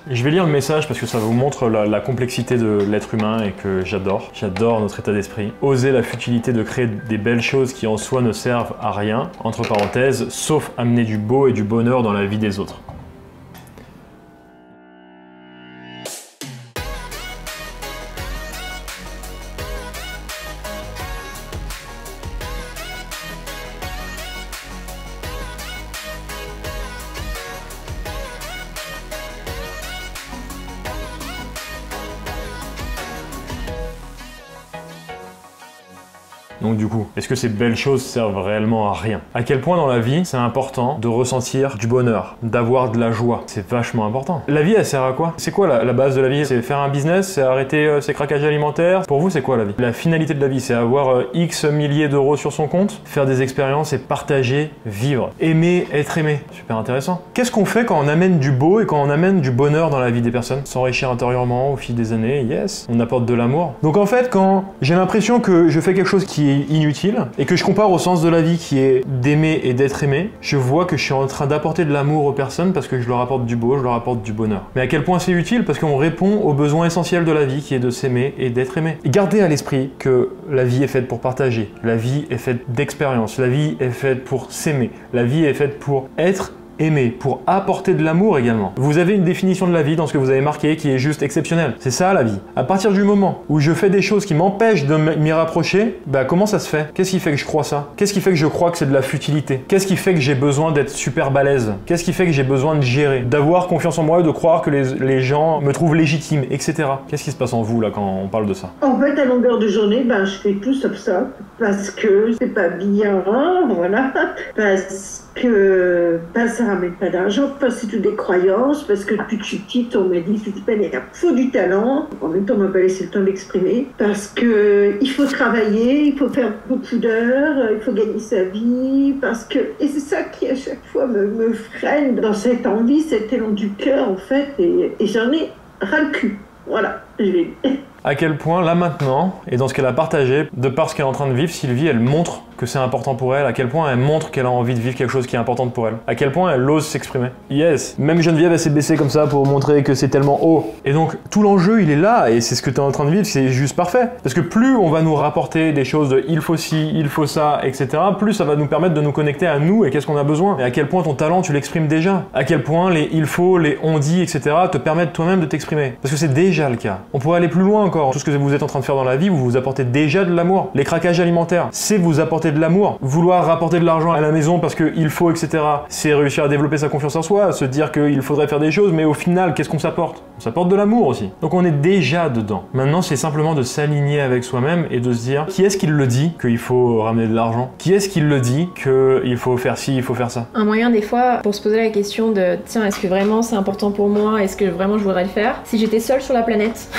Je vais lire le message parce que ça vous montre la complexité de l'être humain et que j'adore. J'adore notre état d'esprit. Oser la futilité de créer des belles choses qui en soi ne servent à rien, entre parenthèses, sauf amener du beau et du bonheur dans la vie des autres. Donc du coup, est-ce que ces belles choses servent réellement à rien? À quel point dans la vie, c'est important de ressentir du bonheur, d'avoir de la joie? C'est vachement important. La vie, elle sert à quoi? C'est quoi la base de la vie? C'est faire un business? C'est arrêter ses craquages alimentaires? Pour vous, c'est quoi la vie? La finalité de la vie, c'est avoir X milliers d'euros sur son compte, faire des expériences et partager, vivre. Aimer, être aimé. Super intéressant. Qu'est-ce qu'on fait quand on amène du beau et quand on amène du bonheur dans la vie des personnes? S'enrichir intérieurement au fil des années, yes. On apporte de l'amour. Donc en fait, quand j'ai l'impression que je fais quelque chose qui est inutile et que je compare au sens de la vie qui est d'aimer et d'être aimé, je vois que je suis en train d'apporter de l'amour aux personnes parce que je leur apporte du beau, je leur apporte du bonheur. Mais à quel point c'est utile? Parce qu'on répond aux besoins essentiels de la vie qui est de s'aimer et d'être aimé. Et gardez à l'esprit que la vie est faite pour partager, la vie est faite d'expérience, la vie est faite pour s'aimer, la vie est faite pour être aimer, pour apporter de l'amour également. Vous avez une définition de la vie dans ce que vous avez marqué qui est juste exceptionnelle. C'est ça la vie. À partir du moment où je fais des choses qui m'empêchent de m'y rapprocher, bah comment ça se fait? Qu'est-ce qui fait que je crois ça? Qu'est-ce qui fait que je crois que c'est de la futilité? Qu'est-ce qui fait que j'ai besoin d'être super balèze? Qu'est-ce qui fait que j'ai besoin de gérer? D'avoir confiance en moi et de croire que les gens me trouvent légitime, etc. Qu'est-ce qui se passe en vous là quand on parle de ça? En fait, à longueur de journée, ben, je fais tout sauf ça. Parce que c'est pas bien, voilà. Parce que ça ramène pas d'argent, parce que c'est tout des croyances, parce que depuis que je suis petite, on m'a dit tu te il faut du talent. En même temps, on m'a pas laissé le temps d'exprimer. Parce que il faut travailler, il faut faire beaucoup d'heures, il faut gagner sa vie, parce que... Et c'est ça qui, à chaque fois, me freine dans cette envie, cet élan du cœur, en fait, et j'en ai ras le cul. Voilà, je vais... À quel point, là maintenant, et dans ce qu'elle a partagé, de par ce qu'elle est en train de vivre, Sylvie, elle montre que c'est important pour elle, à quel point elle montre qu'elle a envie de vivre quelque chose qui est important pour elle, à quel point elle ose s'exprimer. Yes, même Geneviève, elle s'est baissée comme ça pour montrer que c'est tellement haut. Et donc, tout l'enjeu, il est là, et c'est ce que tu es en train de vivre, c'est juste parfait. Parce que plus on va nous rapporter des choses de il faut ci, il faut ça, etc., plus ça va nous permettre de nous connecter à nous et qu'est-ce qu'on a besoin. Et à quel point ton talent, tu l'exprimes déjà. À quel point les il faut, les on dit, etc., te permettent toi-même de t'exprimer. Parce que c'est déjà le cas. On pourrait aller plus loin encore. Tout ce que vous êtes en train de faire dans la vie, vous vous apportez déjà de l'amour. Les craquages alimentaires, c'est vous apporter de l'amour. Vouloir rapporter de l'argent à la maison parce qu'il faut, etc., c'est réussir à développer sa confiance en soi, se dire qu'il faudrait faire des choses, mais au final, qu'est-ce qu'on s'apporte? On s'apporte de l'amour aussi. Donc on est déjà dedans. Maintenant, c'est simplement de s'aligner avec soi-même et de se dire, qui est-ce qui le dit qu'il faut ramener de l'argent? Qui est-ce qui le dit qu'il faut faire ci, il faut faire ça? Un moyen, des fois, pour se poser la question de, tiens, est-ce que vraiment c'est important pour moi? Est-ce que vraiment je voudrais le faire? Si j'étais seule sur la planète,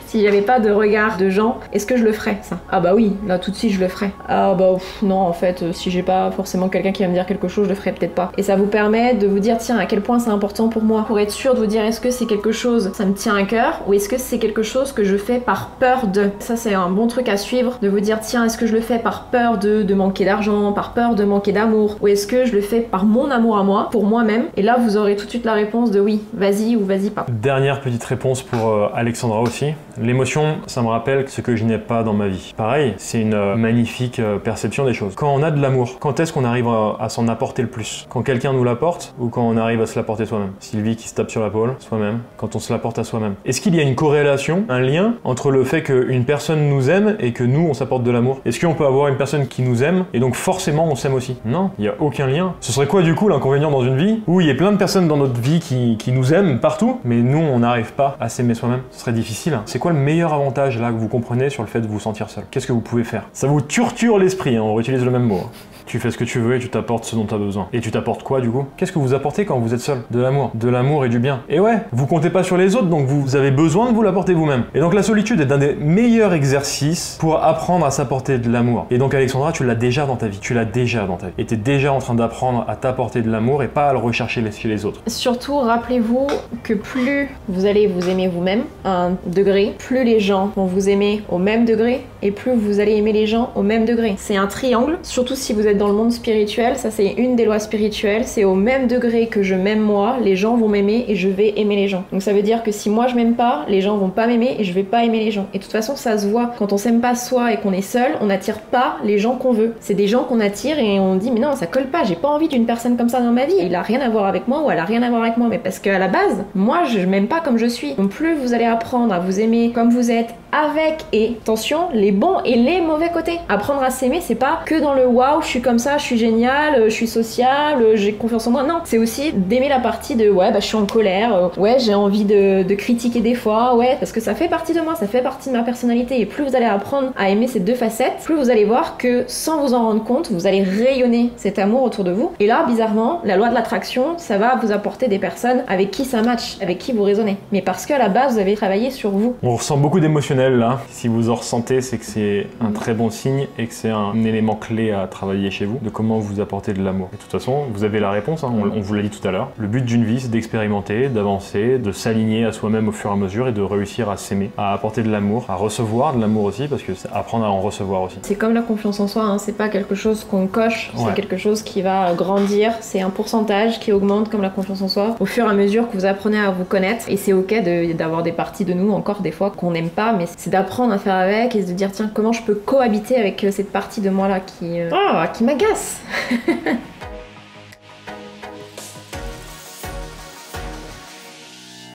si j'avais pas de regard de gens, est-ce que je le ferais, ça? Ah bah oui, là tout de suite je le ferais. Ah bah non, en fait, si j'ai pas forcément quelqu'un qui va me dire quelque chose, je le ferais peut-être pas. Et ça vous permet de vous dire, tiens, à quel point c'est important pour moi, pour être sûr de vous dire, est-ce que c'est quelque chose, ça me tient à cœur, ou est-ce que c'est quelque chose que je fais par peur de? Ça, c'est un bon truc à suivre, de vous dire, tiens, est-ce que je le fais par peur de manquer d'argent, par peur de manquer d'amour, ou est-ce que je le fais par mon amour à moi, pour moi-même? Et là, vous aurez tout de suite la réponse de oui, vas-y ou vas-y pas. Dernière petite réponse pour Alexandra aussi. L'émotion, ça me rappelle ce que je n'ai pas dans ma vie. Pareil, c'est une magnifique perception des choses. Quand on a de l'amour, quand est-ce qu'on arrive à s'en apporter le plus? Quand quelqu'un nous l'apporte ou quand on arrive à se l'apporter soi-même? Sylvie qui se tape sur l'épaule, soi-même, quand on se l'apporte à soi-même. Est-ce qu'il y a une corrélation, un lien entre le fait qu'une personne nous aime et que nous, on s'apporte de l'amour? Est-ce qu'on peut avoir une personne qui nous aime et donc forcément on s'aime aussi? Non, il n'y a aucun lien. Ce serait quoi du coup l'inconvénient dans une vie où il y a plein de personnes dans notre vie qui nous aiment partout, mais nous, on n'arrive pas à s'aimer soi-même? Ce serait difficile. C'est quoi le meilleur avantage là que vous comprenez sur le fait de vous sentir seul? Qu'est-ce que vous pouvez faire? Ça vous torture l'esprit, hein, on réutilise le même mot. Tu fais ce que tu veux et tu t'apportes ce dont tu as besoin. Et tu t'apportes quoi du coup? Qu'est-ce que vous apportez quand vous êtes seul? De l'amour. De l'amour et du bien. Et ouais, vous comptez pas sur les autres, donc vous avez besoin de vous l'apporter vous-même. Et donc la solitude est un des meilleurs exercices pour apprendre à s'apporter de l'amour. Et donc Alexandra, tu l'as déjà dans ta vie. Tu l'as déjà dans ta vie. Et t'es déjà en train d'apprendre à t'apporter de l'amour et pas à le rechercher chez les autres. Surtout, rappelez-vous que plus vous allez vous aimer vous-même à un degré, plus les gens vont vous aimer au même degré et plus vous allez aimer les gens au même degré. C'est un triangle, surtout si vous êtes dans le monde spirituel, ça c'est une des lois spirituelles, c'est au même degré que je m'aime moi, les gens vont m'aimer et je vais aimer les gens. Donc ça veut dire que si moi je m'aime pas, les gens vont pas m'aimer et je vais pas aimer les gens. Et de toute façon ça se voit, quand on s'aime pas soi et qu'on est seul, on n'attire pas les gens qu'on veut. C'est des gens qu'on attire et on dit mais non ça colle pas, j'ai pas envie d'une personne comme ça dans ma vie, il a rien à voir avec moi ou elle a rien à voir avec moi, mais parce qu'à la base, moi je m'aime pas comme je suis. Donc plus vous allez apprendre à vous aimer comme vous êtes, avec et attention les bons et les mauvais côtés. Apprendre à s'aimer, c'est pas que dans le waouh je suis comme ça, je suis génial, je suis sociable, j'ai confiance en moi. Non, c'est aussi d'aimer la partie de ouais bah je suis en colère, ouais j'ai envie de critiquer des fois, ouais parce que ça fait partie de moi, ça fait partie de ma personnalité. Et plus vous allez apprendre à aimer ces deux facettes, plus vous allez voir que sans vous en rendre compte, vous allez rayonner cet amour autour de vous. Et là bizarrement, la loi de l'attraction, ça va vous apporter des personnes avec qui ça match, avec qui vous résonnez. Mais parce qu'à la base vous avez travaillé sur vous. On ressent beaucoup d'émotionnel là. Si vous en ressentez, c'est que c'est un très bon signe et que c'est un élément clé à travailler chez vous, de comment vous apporter de l'amour. Et de toute façon, vous avez la réponse, hein, on vous l'a dit tout à l'heure. Le but d'une vie, c'est d'expérimenter, d'avancer, de s'aligner à soi-même au fur et à mesure et de réussir à s'aimer, à apporter de l'amour, à recevoir de l'amour aussi, parce que c'est apprendre à en recevoir aussi. C'est comme la confiance en soi, hein, c'est pas quelque chose qu'on coche, c'est quelque chose qui va grandir, c'est un pourcentage qui augmente comme la confiance en soi au fur et à mesure que vous apprenez à vous connaître. Et c'est ok d'avoir des parties de nous encore des fois qu'on n'aime pas, mais c'est d'apprendre à faire avec et de dire tiens comment je peux cohabiter avec cette partie de moi là qui m'agace.